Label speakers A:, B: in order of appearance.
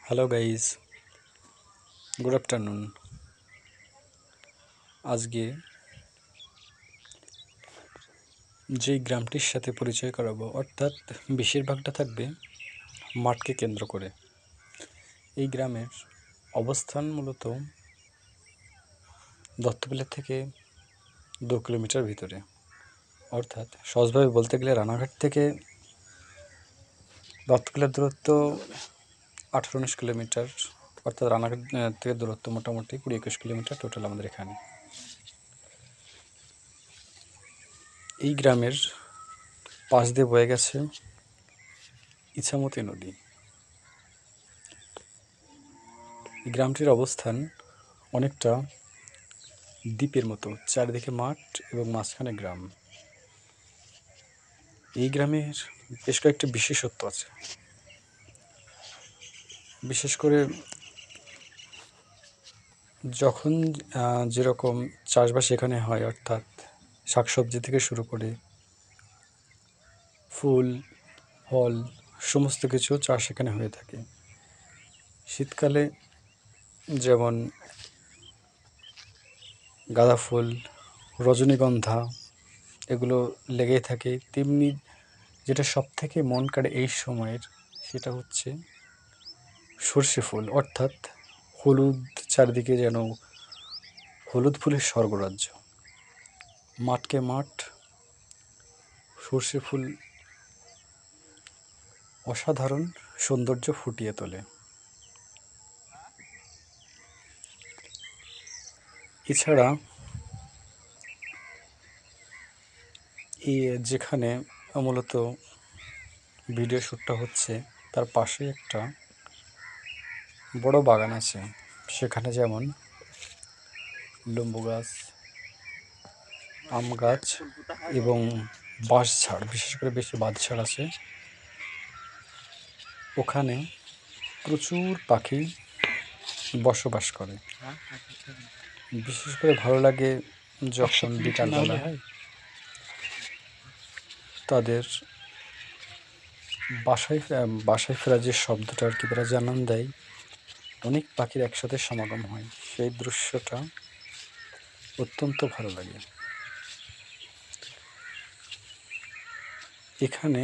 A: Hello guys, good afternoon. আজকে যেই গ্রামটির সাথে পরিচয় করাবো, অর্থাৎ বেশিরভাগটা থাকবে মাঠকে কেন্দ্র করে। এই গ্রামের অবস্থান মূলত দত্তবিলের থেকে 2 কিলোমিটার ভিতরে, অর্থাৎ সহজভাবে বলতে গেলে রানাঘাট থেকে দত্তবিলের দূরত্ব 18-19 কিলোমিটার, অর্থাৎ রানাঘাট থেকে দূরত্ব মোটামুটি 20-21 কিলোমিটার টোটাল আমাদের এখানে। এই গ্রামের পাশ দিয়ে বয়ে গেছে ইছামতি নদী। এই গ্রামটির অবস্থান অনেকটা দ্বীপের মতো, চারিদিকে মাঠ এবং মাঝখানে গ্রাম। এই গ্রামের বেশ কয়েকটি বিশেষত্ব আছে। বিশেষ করে যখন যেরকম চাষবাস এখানে হয়, অর্থাৎ শাকসবজি থেকে শুরু করে ফুল ফল সমস্ত কিছু চাষ এখানে হয়ে থাকে। শীতকালে যেমন গাঁদা ফুল, রজনীগন্ধা এগুলো লেগেই থাকে, তেমনি যেটা সবথেকে মন কাড়ে এই সময়ের, সেটা হচ্ছে সর্ষে ফুল, অর্থাৎ হলুদ, চারিদিকে যেন হলুদ ফুলের স্বর্গরাজ্য। মাঠকে মাঠ, সর্ষে ফুল অসাধারণ সৌন্দর্য ফুটিয়ে তোলে। এছাড়া যেখানে মূলত ভিডিও শ্যুটটা হচ্ছে, তার পাশে একটা বড় বাগান আছে। সেখানে যেমন লেবু গাছ, আম গাছ এবং বাঁশঝাড়, বিশেষ করে বেশি বাঁশঝাড় আছে। ওখানে প্রচুর পাখি বসবাস করে। বিশেষ করে ভালো লাগে যখন বিকালবেলা হয়, তাদের বাসায় ফেরার যে শব্দটা আর কি তারা জানান দেয়, অনেক পাখির একসাথে সমাগম হয়। সেই দৃশ্যটা অত্যন্ত ভালো লাগে। এখানে